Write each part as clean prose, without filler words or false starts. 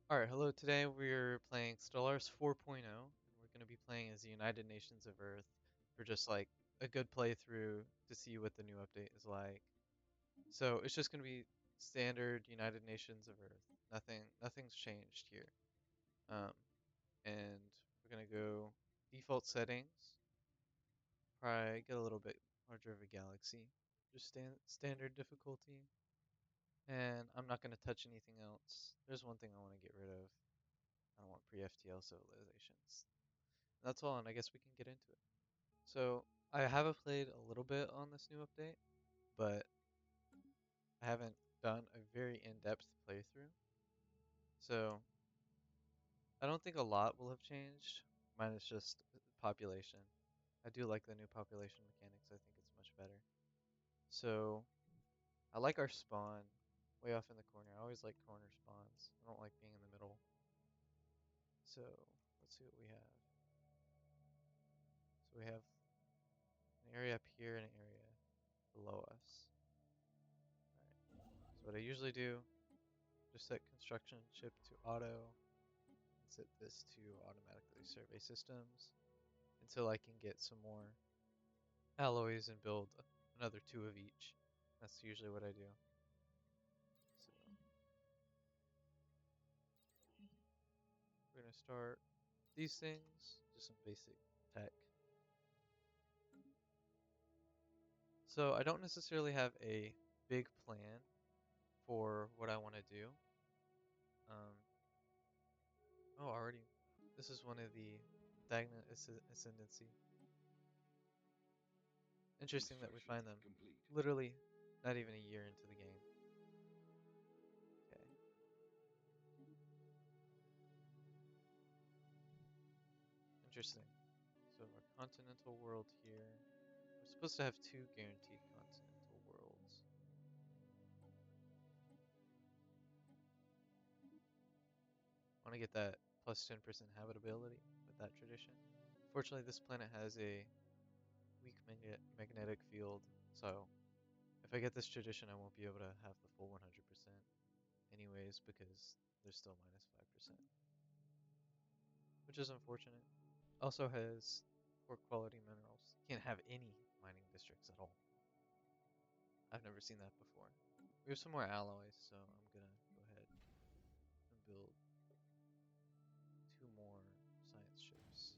Alright, hello. Today we're playing Stellaris 4.0, and we're going to be playing as the United Nations of Earth for just like a good playthrough to see what the new update is like. So it's just going to be standard United Nations of Earth. Nothing's changed here. Um, and we're going to go default settings, probably get a little bit larger of a galaxy, just standard difficulty. And I'm not going to touch anything else. There's one thing I want to get rid of. I don't want pre-FTL civilizations. That's all, and I guess we can get into it. So, I have played a little bit on this new update, but I haven't done a very in-depth playthrough. So, I don't think a lot will have changed. Mine is just population. I do like the new population mechanics. I think it's much better. So, I like our spawn way off in the corner. I always like corner spawns. I don't like being in the middle. So, let's see what we have. So we have an area up here and an area below us. Alright. So what I usually do, just set construction ship to auto, and set this to automatically survey systems until I can get some more alloys and build another two of each. That's usually what I do. So we're gonna start these things, just some basic tech. So I don't necessarily have a big plan for what I want to do. Um, oh, already, this is one of the diagonal ascendancy. Interesting that we Construction find them complete. literally not even a year into the game. Okay, interesting. So our continental world here. We're supposed to have two guaranteed continental worlds. Want to get that plus 10% habitability with that tradition. Fortunately, this planet has a weak magnetic field, so if I get this tradition, I won't be able to have the full 100% anyways because there's still minus 5%, which is unfortunate. Also has poor quality minerals. Can't have any mining districts at all. I've never seen that before. We have some more alloys, so I'm gonna go ahead and build two more science ships.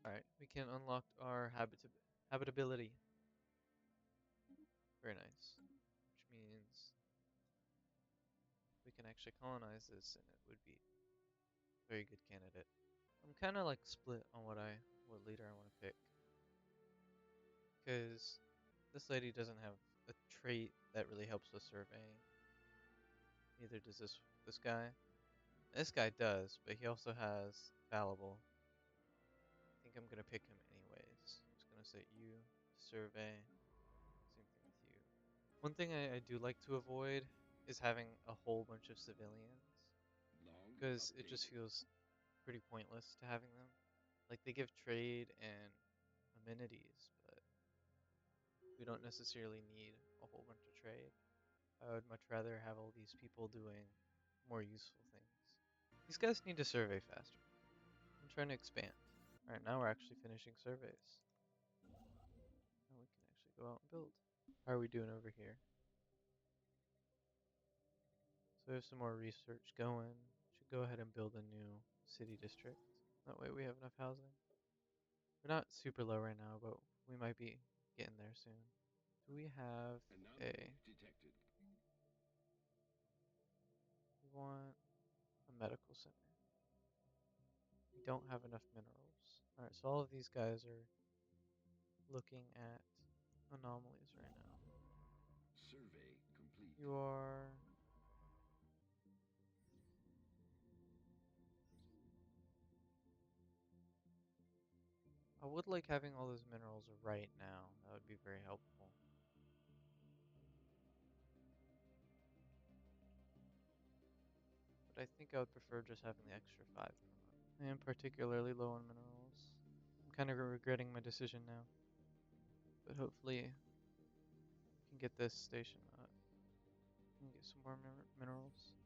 Alright, we can unlock our habitability. Very nice. Which means we can actually colonize this and it would be a very good candidate. I'm kinda like split on what leader I want to pick. Because this lady doesn't have a trait that really helps with surveying. Neither does this guy. This guy does, but he also has fallible. I think I'm gonna pick him anyways. I'm just gonna set you to survey. Same thing with you. One thing I do like to avoid is having a whole bunch of civilians, Log because it just updated. feels pretty pointless to having them. Like they give trade and amenities, but we don't necessarily need a whole bunch of trade. I would much rather have all these people doing more useful things. These guys need to survey faster. I'm trying to expand. Alright, now we're actually finishing surveys. Now we can actually go out and build. How are we doing over here? So we have some more research going. Should go ahead and build a new city district. That way we have enough housing. We're not super low right now, but we might be getting there soon. Do we have Anomaly a... detected. We want a medical center. We don't have enough minerals. Alright, so all of these guys are looking at anomalies right now. Survey complete. You are... I would like having all those minerals right now. That would be very helpful. But I think I would prefer just having the extra 5 per month. I am particularly low on minerals. I'm kind of regretting my decision now. But hopefully we can get this station up and get some more minerals.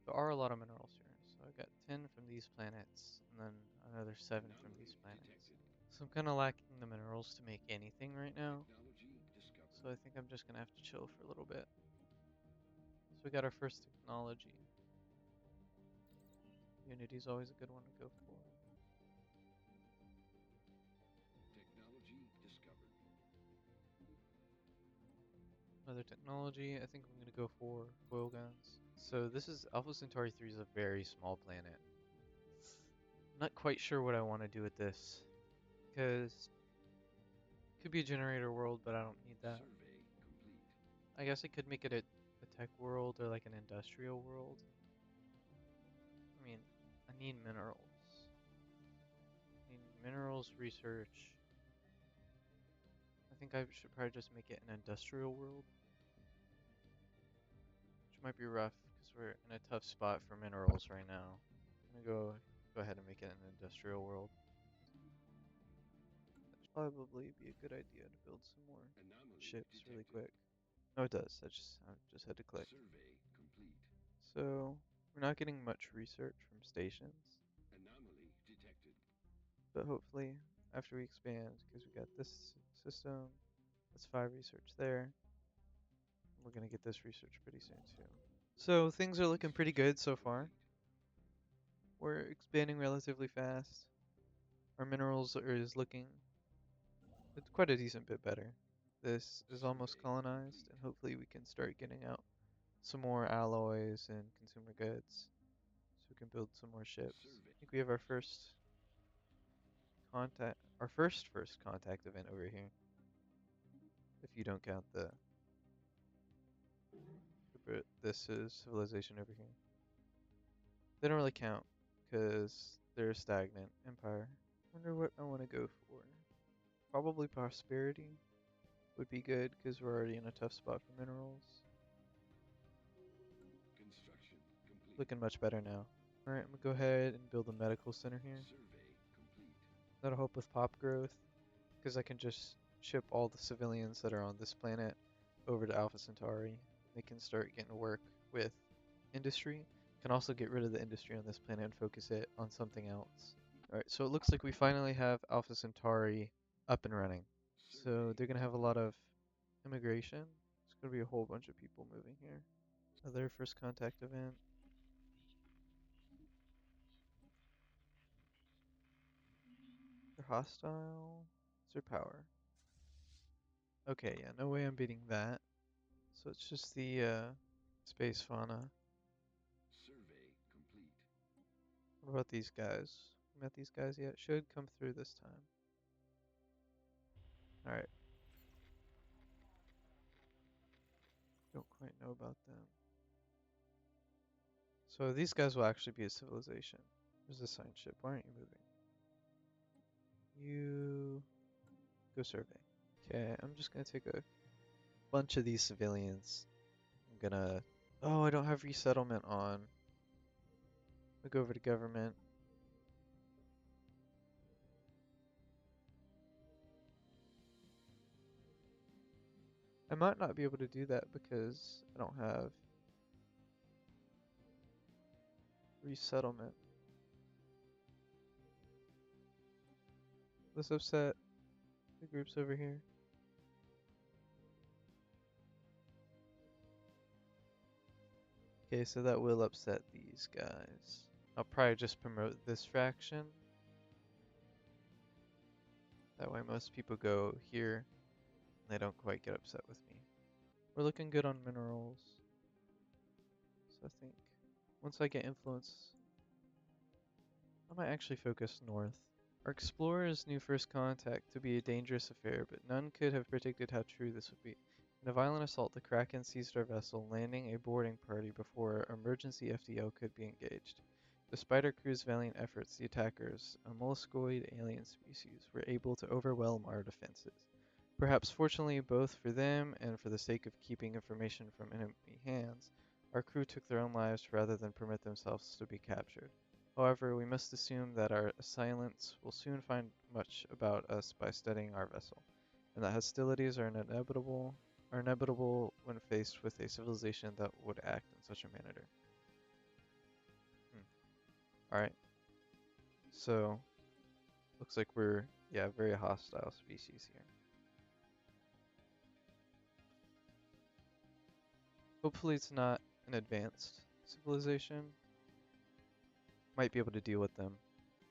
There are a lot of minerals here. So I got 10 from these planets, and then another 7 from these Anomaly planets. detected. So I'm kind of lacking the minerals to make anything right now. Technology discovered. So I think I'm just going to have to chill for a little bit. So we got our first technology. Unity's always a good one to go for. Technology discovered. Another technology, I think I'm going to go for foil guns. So this is Alpha Centauri 3 is a very small planet. I'm not quite sure what I want to do with this, because it could be a generator world, but I don't need that. Survey complete. I guess I could make it a tech world or like an industrial world. I mean, I need minerals. I need minerals research. I think I should probably just make it an industrial world, which might be rough because we're in a tough spot for minerals right now. I'm gonna go ahead and make it an industrial world. That should probably be a good idea to build some more Anomaly ships really detected. quick. No, it does. I just had to click. Survey complete. So we're not getting much research from stations, Anomaly detected. but hopefully after we expand, because we got this system, that's 5 research there. We're gonna get this research pretty soon too. So things are looking pretty Construction good so far. complete. We're expanding relatively fast. Our minerals is looking it's quite a decent bit better. This is almost Survey colonized, complete. and hopefully we can start getting out some more alloys and consumer goods, so we can build some more ships. Survey. I think we have our first contact event over here, if you don't count this is civilization over here. They don't really count because they're a stagnant empire. Wonder what I want to go for. Probably prosperity would be good because we're already in a tough spot for minerals. Construction complete. Looking much better now. Alright, I'm gonna go ahead and build a medical center here. Survey complete. That'll help with pop growth because I can just ship all the civilians that are on this planet over to Alpha Centauri. They can start getting to work with industry. Can also get rid of the industry on this planet and focus it on something else. Alright, so it looks like we finally have Alpha Centauri up and running. So Survey they're gonna have a lot complete. of immigration. There's gonna be a whole bunch of people moving here. Their first contact event. They're hostile. What's their power? Okay, yeah, no way I'm beating that. So it's just the space fauna. Survey complete. What about these guys? Met these guys yet? Should come through this time. Alright, don't quite know about them. So these guys will actually be a civilization. There's a science ship. Why aren't you moving? You go survey. Okay, I'm just gonna take a bunch of these civilians. I'm gonna. Oh, I don't have resettlement on. I'll go over to government. I might not be able to do that because I don't have resettlement. Let's upset the groups over here. Okay, so that will upset these guys. I'll probably just promote this faction. That way most people go here and they don't quite get upset with me. We're looking good on minerals. So I think once I get influence, I might actually focus north. Our explorers knew first contact to be a dangerous affair, but none could have predicted how true this would be. In a violent assault, the Kraken seized our vessel, landing a boarding party before emergency FDL could be engaged. Despite our crew's valiant efforts, the attackers, a molluscoid alien species, were able to overwhelm our defenses. Perhaps fortunately both for them and for the sake of keeping information from enemy hands, our crew took their own lives rather than permit themselves to be captured. However, we must assume that our assailants will soon find much about us by studying our vessel, and that hostilities are inevitable when faced with a civilization that would act in such a manner. All right. So looks like we're, yeah, very hostile species here. Hopefully it's not an advanced civilization. Might be able to deal with them.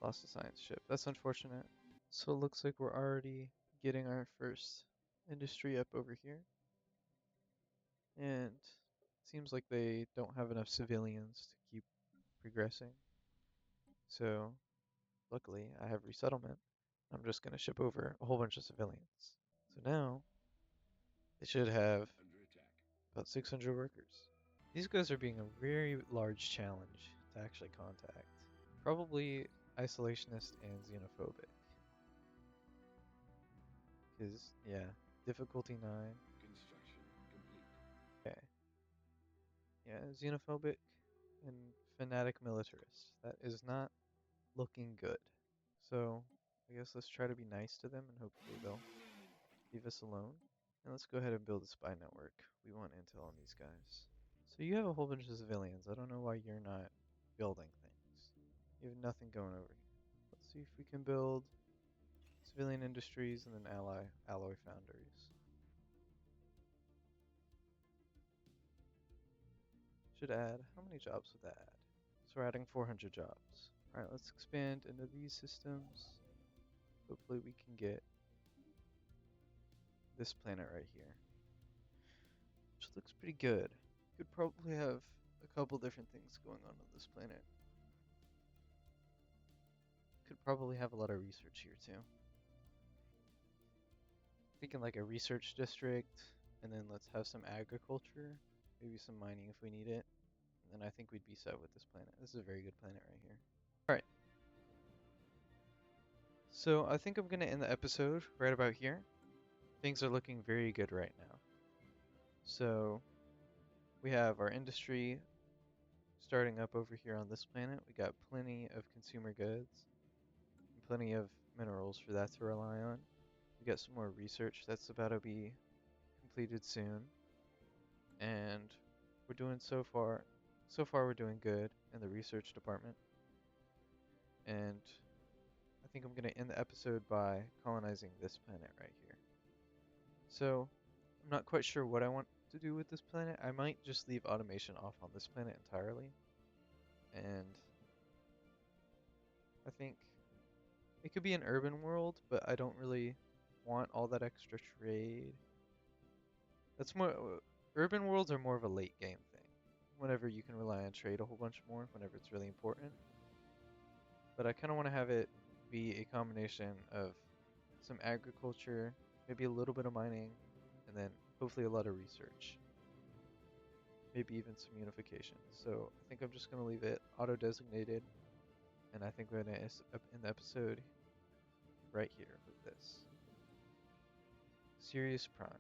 Lost a science ship. That's unfortunate. So it looks like we're already getting our first industry up over here. And seems like they don't have enough civilians to keep progressing. So luckily I have resettlement. I'm just going to ship over a whole bunch of civilians. So now they should have Under attack. about 600 workers. These guys are being a very large challenge to actually contact. Probably isolationist and xenophobic. Because, yeah, difficulty 9. Construction complete. Okay. Yeah, xenophobic and fanatic militarist. That is not looking good. So, I guess let's try to be nice to them and hopefully they'll leave us alone. And let's go ahead and build a spy network. We want intel on these guys. So you have a whole bunch of civilians. I don't know why you're not building things. You have nothing going over here. Let's see if we can build civilian industries and then alloy foundries. Should add, how many jobs would that add? So we're adding 400 jobs. Alright, let's expand into these systems. Hopefully we can get this planet right here, which looks pretty good. Could probably have a couple different things going on this planet. Could probably have a lot of research here too. Thinking like a research district, and then let's have some agriculture, maybe some mining if we need it, and then I think we'd be set with this planet. This is a very good planet right here. Alright, so I think I'm going to end the episode right about here. Things are looking very good right now. So we have our industry starting up over here on this planet. We got plenty of consumer goods, and plenty of minerals for that to rely on. We got some more research that's about to be completed soon. And we're doing so far we're doing good in the research department. And I think I'm going to end the episode by colonizing this planet right here. So I'm not quite sure what I want to do with this planet. I might just leave automation off on this planet entirely. And I think it could be an urban world, but I don't really want all that extra trade. That's more, urban worlds are more of a late game thing. Whenever you can rely on trade a whole bunch more, whenever it's really important. But I kind of want to have it be a combination of some agriculture, maybe a little bit of mining, and then hopefully a lot of research. Maybe even some unification. So I think I'm just going to leave it auto-designated, and I think we're going to end the episode right here with this. Sirius Prime.